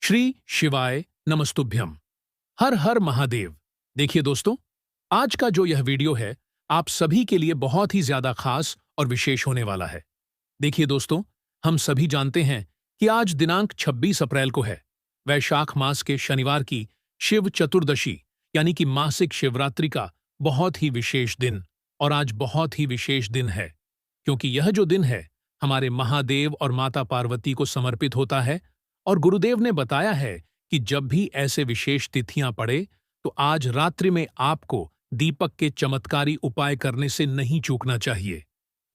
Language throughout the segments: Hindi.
श्री शिवाय नमस्तुभ्यम। हर हर महादेव। देखिए दोस्तों, आज का जो यह वीडियो है आप सभी के लिए बहुत ही ज्यादा खास और विशेष होने वाला है। देखिए दोस्तों, हम सभी जानते हैं कि आज दिनांक 26 अप्रैल को है वैशाख मास के शनिवार की शिव चतुर्दशी यानी कि मासिक शिवरात्रि का बहुत ही विशेष दिन। और आज बहुत ही विशेष दिन है क्योंकि यह जो दिन है हमारे महादेव और माता पार्वती को समर्पित होता है। और गुरुदेव ने बताया है कि जब भी ऐसे विशेष तिथियां पड़े तो आज रात्रि में आपको दीपक के चमत्कारी उपाय करने से नहीं चूकना चाहिए।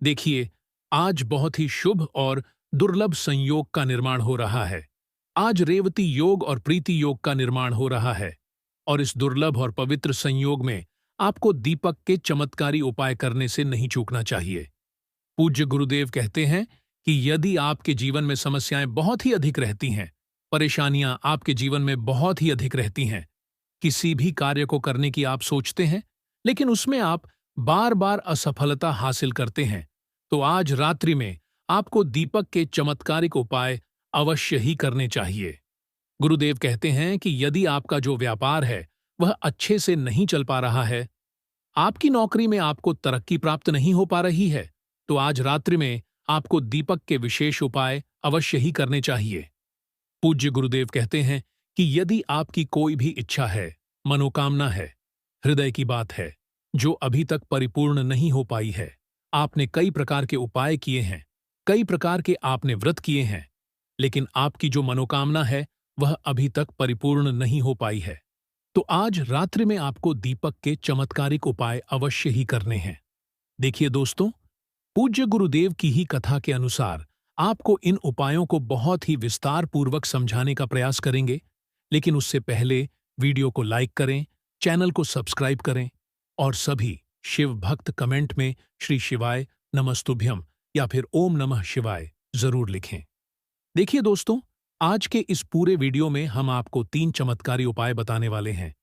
देखिए, आज बहुत ही शुभ और दुर्लभ संयोग का निर्माण हो रहा है। आज रेवती योग और प्रीति योग का निर्माण हो रहा है और इस दुर्लभ और पवित्र संयोग में आपको दीपक के चमत्कारी उपाय करने से नहीं चूकना चाहिए। पूज्य गुरुदेव कहते हैं कि यदि आपके जीवन में समस्याएं बहुत ही अधिक रहती हैं, परेशानियां आपके जीवन में बहुत ही अधिक रहती हैं, किसी भी कार्य को करने की आप सोचते हैं लेकिन उसमें आप बार बार असफलता हासिल करते हैं, तो आज रात्रि में आपको दीपक के चमत्कारिक उपाय अवश्य ही करने चाहिए। गुरुदेव कहते हैं कि यदि आपका जो व्यापार है वह अच्छे से नहीं चल पा रहा है, आपकी नौकरी में आपको तरक्की प्राप्त नहीं हो पा रही है, तो आज रात्रि में आपको दीपक के विशेष उपाय अवश्य ही करने चाहिए। पूज्य गुरुदेव कहते हैं कि यदि आपकी कोई भी इच्छा है, मनोकामना है, हृदय की बात है जो अभी तक परिपूर्ण नहीं हो पाई है, आपने कई प्रकार के उपाय किए हैं, कई प्रकार के आपने व्रत किए हैं, लेकिन आपकी जो मनोकामना है वह अभी तक परिपूर्ण नहीं हो पाई है, तो आज रात्रि में आपको दीपक के चमत्कारिक उपाय अवश्य ही करने हैं। देखिए दोस्तों, पूज्य गुरुदेव की ही कथा के अनुसार आपको इन उपायों को बहुत ही विस्तार पूर्वक समझाने का प्रयास करेंगे, लेकिन उससे पहले वीडियो को लाइक करें, चैनल को सब्सक्राइब करें और सभी शिव भक्त कमेंट में श्री शिवाय नमस्तुभ्यम या फिर ओम नमः शिवाय जरूर लिखें। देखिए दोस्तों, आज के इस पूरे वीडियो में हम आपको 3 चमत्कारी उपाय बताने वाले हैं।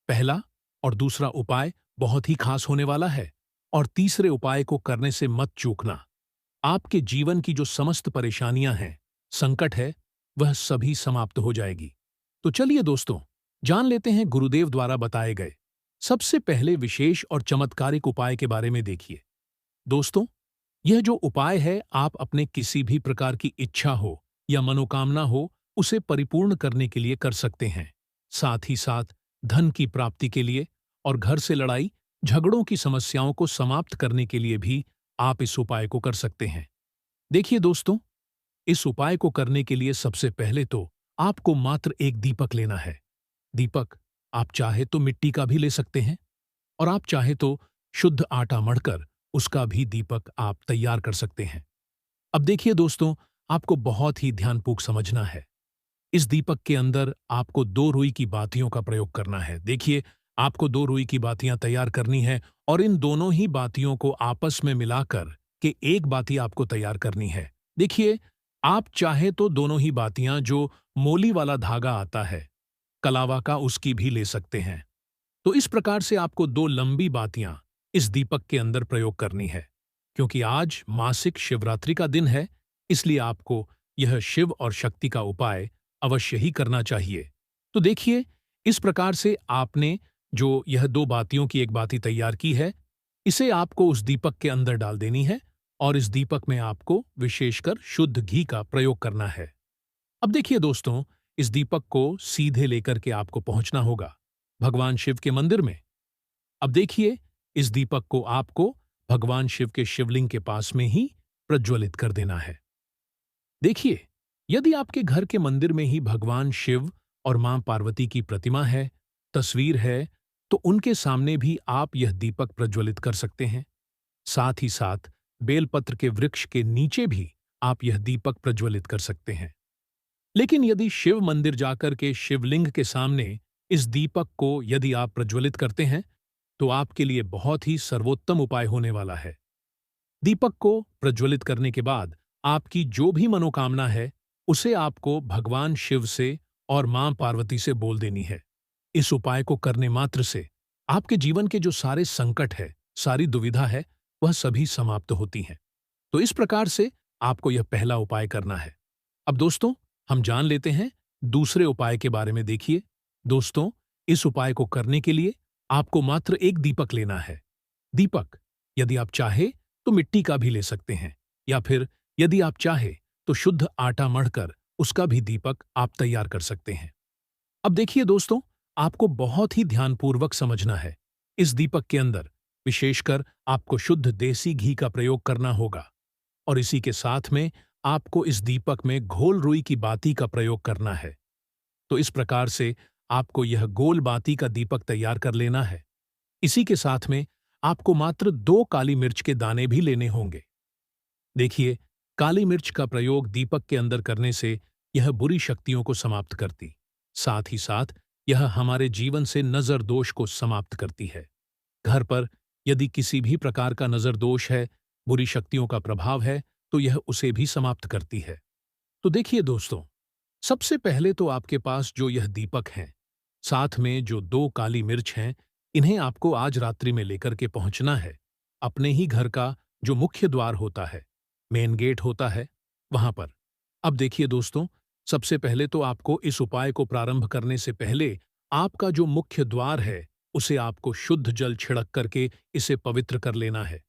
पहला और दूसरा उपाय बहुत ही खास होने वाला है और तीसरे उपाय को करने से मत चूकना। आपके जीवन की जो समस्त परेशानियां हैं, संकट है, वह सभी समाप्त हो जाएगी। तो चलिए दोस्तों, जान लेते हैं गुरुदेव द्वारा बताए गए सबसे पहले विशेष और चमत्कारिक उपाय के बारे में। देखिए दोस्तों, यह जो उपाय है आप अपने किसी भी प्रकार की इच्छा हो या मनोकामना हो उसे परिपूर्ण करने के लिए कर सकते हैं। साथ ही साथ धन की प्राप्ति के लिए और घर से लड़ाई झगड़ों की समस्याओं को समाप्त करने के लिए भी आप इस उपाय को कर सकते हैं। देखिए दोस्तों, इस उपाय को करने के लिए सबसे पहले तो आपको मात्र एक दीपक लेना है। दीपक आप चाहे तो मिट्टी का भी ले सकते हैं और आप चाहे तो शुद्ध आटा मढ़कर उसका भी दीपक आप तैयार कर सकते हैं। अब देखिए दोस्तों, आपको बहुत ही ध्यानपूर्वक समझना है। इस दीपक के अंदर आपको 2 रुई की बातियों का प्रयोग करना है। देखिए, आपको 2 रुई की बातियां तैयार करनी है और इन दोनों ही बातियों को आपस में मिलाकर के एक बाती आपको तैयार करनी है। देखिए, आप चाहे तो दोनों ही बातियां जो मोली वाला धागा आता है कलावा का, उसकी भी ले सकते हैं। तो इस प्रकार से आपको 2 लंबी बातियां इस दीपक के अंदर प्रयोग करनी है। क्योंकि आज मासिक शिवरात्रि का दिन है, इसलिए आपको यह शिव और शक्ति का उपाय अवश्य ही करना चाहिए। तो देखिए, इस प्रकार से आपने जो यह 2 बातियों की एक बाती तैयार की है, इसे आपको उस दीपक के अंदर डाल देनी है और इस दीपक में आपको विशेषकर शुद्ध घी का प्रयोग करना है। अब देखिए दोस्तों, इस दीपक को सीधे लेकर के आपको पहुंचना होगा भगवान शिव के मंदिर में। अब देखिए, इस दीपक को आपको भगवान शिव के शिवलिंग के पास में ही प्रज्वलित कर देना है। देखिए, यदि आपके घर के मंदिर में ही भगवान शिव और मां पार्वती की प्रतिमा है, तस्वीर है, तो उनके सामने भी आप यह दीपक प्रज्वलित कर सकते हैं। साथ ही साथ बेलपत्र के वृक्ष के नीचे भी आप यह दीपक प्रज्वलित कर सकते हैं। लेकिन यदि शिव मंदिर जाकर के शिवलिंग के सामने इस दीपक को यदि आप प्रज्वलित करते हैं तो आपके लिए बहुत ही सर्वोत्तम उपाय होने वाला है। दीपक को प्रज्वलित करने के बाद आपकी जो भी मनोकामना है उसे आपको भगवान शिव से और मां पार्वती से बोल देनी है। इस उपाय को करने मात्र से आपके जीवन के जो सारे संकट है, सारी दुविधा है, वह सभी समाप्त होती हैं। तो इस प्रकार से आपको यह पहला उपाय करना है। अब दोस्तों, हम जान लेते हैं दूसरे उपाय के बारे में देखिए। दोस्तों, इस उपाय को करने के लिए आपको मात्र एक दीपक लेना है। दीपक, यदि आप चाहे तो मिट्टी का भी ले सकते हैं, या फिर यदि आप चाहे तो शुद्ध आटा मढ़कर उसका भी दीपक आप तैयार कर सकते हैं। अब देखिए दोस्तों, आपको बहुत ही ध्यानपूर्वक समझना है। इस दीपक के अंदर विशेषकर आपको शुद्ध देसी घी का प्रयोग करना होगा, और इसी के साथ में आपको इस दीपक में घोल रुई की बाती का प्रयोग करना है। तो इस प्रकार से आपको यह गोल बाती का दीपक तैयार कर लेना है। इसी के साथ में आपको मात्र 2 काली मिर्च के दाने भी लेने होंगे। देखिए, काली मिर्च का प्रयोग दीपक के अंदर करने से यह बुरी शक्तियों को समाप्त करती, साथ ही साथ यह हमारे जीवन से नजर दोष को समाप्त करती है। घर पर यदि किसी भी प्रकार का नजर दोष है, बुरी शक्तियों का प्रभाव है, तो यह उसे भी समाप्त करती है। तो देखिए दोस्तों, सबसे पहले तो आपके पास जो यह दीपक हैं, साथ में जो 2 काली मिर्च हैं, इन्हें आपको आज रात्रि में लेकर के पहुंचना है अपने ही घर का जो मुख्य द्वार होता है, मेन गेट होता है, वहां पर। अब देखिए दोस्तों, सबसे पहले तो आपको इस उपाय को प्रारंभ करने से पहले आपका जो मुख्य द्वार है, उसे आपको शुद्ध जल छिड़क करके इसे पवित्र कर लेना है।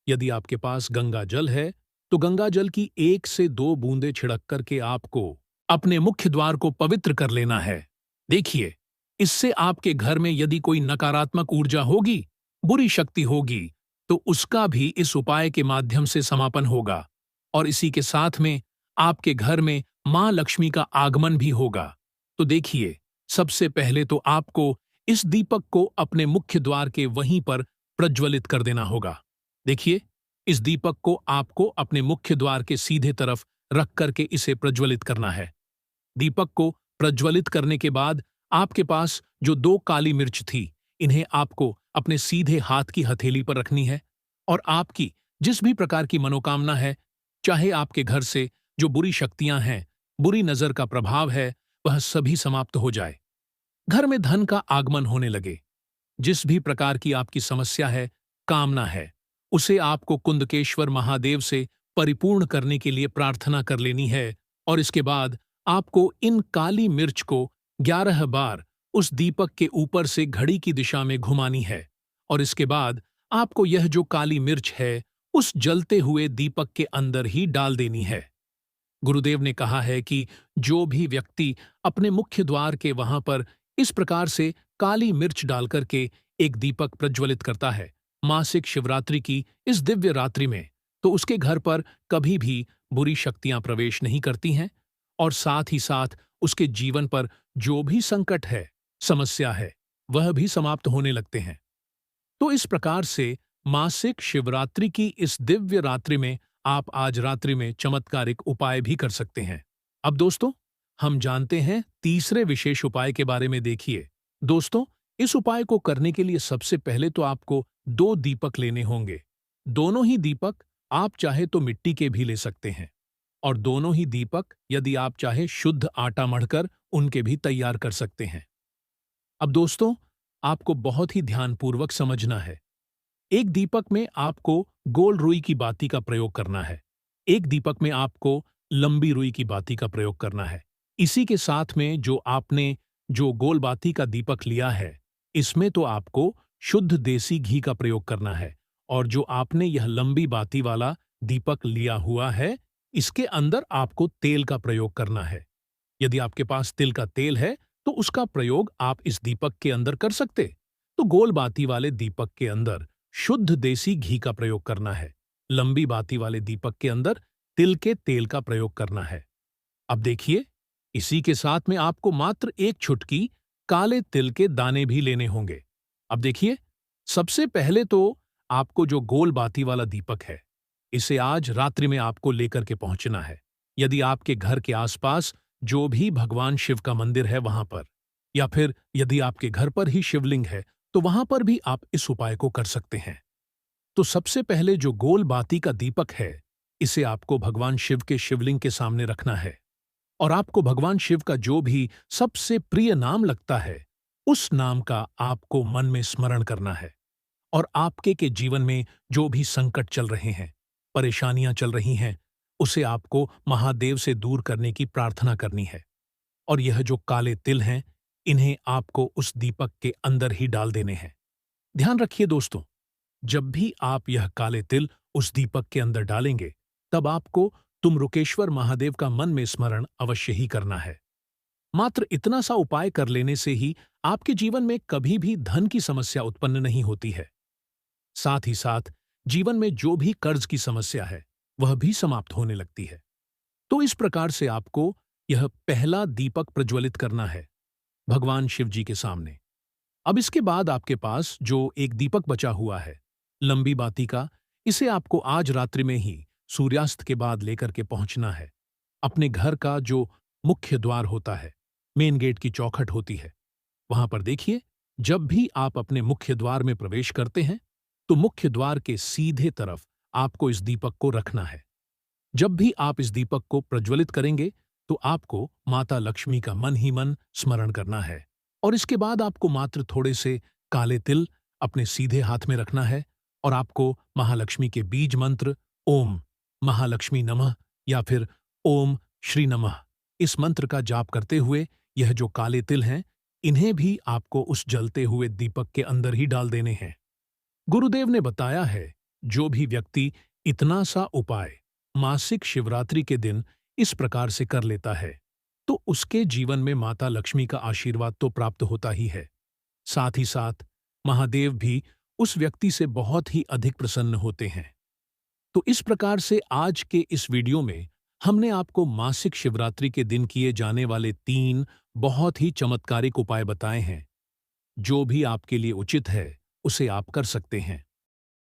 यदि आपके पास गंगा जल है, तो गंगा जल की 1 से 2 बूंदें छिड़क करके आपको अपने मुख्य द्वार को पवित्र कर लेना है। देखिए, इससे आपके घर में यदि कोई नकारात्मक ऊर्जा होगी, बुरी शक्ति होगी, तो उसका भी इस उपाय के माध्यम से समापन होगा, और इसी के साथ में आपके घर में मां लक्ष्मी का आगमन भी होगा। तो देखिए, सबसे पहले तो आपको इस दीपक को अपने मुख्य द्वार के वहीं पर प्रज्वलित कर देना होगा। देखिए, इस दीपक को आपको अपने मुख्य द्वार के सीधे तरफ रख करके इसे प्रज्वलित करना है। दीपक को प्रज्वलित करने के बाद आपके पास जो 2 काली मिर्च थी, इन्हें आपको अपने सीधे हाथ की हथेली पर रखनी है, और आपकी जिस भी प्रकार की मनोकामना है, चाहे आपके घर से जो बुरी शक्तियां हैं, बुरी नजर का प्रभाव है, वह सभी समाप्त हो जाए। घर में धन का आगमन होने लगे। जिस भी प्रकार की आपकी समस्या है, कामना है, उसे आपको कुंदकेश्वर महादेव से परिपूर्ण करने के लिए प्रार्थना कर लेनी है, और इसके बाद आपको इन काली मिर्च को 11 बार उस दीपक के ऊपर से घड़ी की दिशा में घुमानी है, और इसके बाद आपको यह जो काली मिर्च है, उस जलते हुए दीपक के अंदर ही डाल देनी है। गुरुदेव ने कहा है कि जो भी व्यक्ति अपने मुख्य द्वार के वहां पर इस प्रकार से काली मिर्च डालकर के एक दीपक प्रज्वलित करता है मासिक शिवरात्रि की इस दिव्य रात्रि में, तो उसके घर पर कभी भी बुरी शक्तियां प्रवेश नहीं करती हैं, और साथ ही साथ उसके जीवन पर जो भी संकट है, समस्या है, वह भी समाप्त होने लगते हैं। तो इस प्रकार से मासिक शिवरात्रि की इस दिव्य रात्रि में आप आज रात्रि में चमत्कारिक उपाय भी कर सकते हैं। अब दोस्तों, हम जानते हैं तीसरे विशेष उपाय के बारे में। देखिए दोस्तों, इस उपाय को करने के लिए सबसे पहले तो आपको 2 दीपक लेने होंगे। दोनों ही दीपक आप चाहे तो मिट्टी के भी ले सकते हैं, और दोनों ही दीपक यदि आप चाहे शुद्ध आटा मढ़कर उनके भी तैयार कर सकते हैं। अब दोस्तों, आपको बहुत ही ध्यानपूर्वक समझना है। एक दीपक में आपको गोल रुई की बाती का प्रयोग करना है, एक दीपक में आपको लंबी रुई की बाती का प्रयोग करना है। इसी के साथ में जो आपने जो गोल बाती का दीपक लिया है, इसमें तो आपको शुद्ध देसी घी का प्रयोग करना है, और जो आपने यह लंबी बाती वाला दीपक लिया हुआ है, इसके अंदर आपको तेल का प्रयोग करना है। यदि आपके पास तिल का तेल है, तो उसका प्रयोग आप इस दीपक के अंदर कर सकते। तो गोल बाती वाले दीपक के अंदर शुद्ध देसी घी का प्रयोग करना है, लंबी बाती वाले दीपक के अंदर तिल के तेल का प्रयोग करना है। अब देखिए, इसी के साथ में आपको मात्र 1 चुटकी काले तिल के दाने भी लेने होंगे। अब देखिए, सबसे पहले तो आपको जो गोल बाती वाला दीपक है, इसे आज रात्रि में आपको लेकर के पहुंचना है। यदि आपके घर के आसपास जो भी भगवान शिव का मंदिर है वहां पर, या फिर यदि आपके घर पर ही शिवलिंग है, तो वहां पर भी आप इस उपाय को कर सकते हैं। तो सबसे पहले जो गोल बाती का दीपक है, इसे आपको भगवान शिव के शिवलिंग के सामने रखना है, और आपको भगवान शिव का जो भी सबसे प्रिय नाम लगता है, उस नाम का आपको मन में स्मरण करना है, और आपके के जीवन में जो भी संकट चल रहे हैं, परेशानियां चल रही हैं, उसे आपको महादेव से दूर करने की प्रार्थना करनी है। और यह जो काले तिल हैं, इन्हें आपको उस दीपक के अंदर ही डाल देने हैं। ध्यान रखिए दोस्तों, जब भी आप यह काले तिल उस दीपक के अंदर डालेंगे, तब आपको तुमरुकेश्वर महादेव का मन में स्मरण अवश्य ही करना है। मात्र इतना सा उपाय कर लेने से ही आपके जीवन में कभी भी धन की समस्या उत्पन्न नहीं होती है। साथ ही साथ जीवन में जो भी कर्ज की समस्या है, वह भी समाप्त होने लगती है। तो इस प्रकार से आपको यह पहला दीपक प्रज्वलित करना है भगवान शिव जी के सामने। अब इसके बाद आपके पास जो एक दीपक बचा हुआ है, लंबी बाती का, इसे आपको आज रात्रि में ही सूर्यास्त के बाद लेकर के पहुंचना है। अपने घर का जो मुख्य द्वार होता है, मेन गेट की चौखट होती है, वहां पर देखिए, जब भी आप अपने मुख्य द्वार में प्रवेश करते हैं, तो मुख्य द्वार के सीधे तरफ आपको इस दीपक को रखना है। जब भी आप इस दीपक को प्रज्वलित करेंगे, तो आपको माता लक्ष्मी का मन ही मन स्मरण करना है और इसके बाद आपको मात्र थोड़े से काले तिल अपने सीधे हाथ में रखना है और आपको महालक्ष्मी के बीज मंत्र ओम महालक्ष्मी नमः या फिर ओम श्री नमः, इस मंत्र का जाप करते हुए यह जो काले तिल हैं, इन्हें भी आपको उस जलते हुए दीपक के अंदर ही डाल देने हैं। गुरुदेव ने बताया है, जो भी व्यक्ति इतना सा उपाय मासिक शिवरात्रि के दिन इस प्रकार से कर लेता है, तो उसके जीवन में माता लक्ष्मी का आशीर्वाद तो प्राप्त होता ही है। साथ ही साथ महादेव भी उस व्यक्ति से बहुत ही अधिक प्रसन्न होते हैं। तो इस प्रकार से आज के इस वीडियो में हमने आपको मासिक शिवरात्रि के दिन किए जाने वाले 3 बहुत ही चमत्कारिक उपाय बताए हैं। जो भी आपके लिए उचित है, उसे आप कर सकते हैं।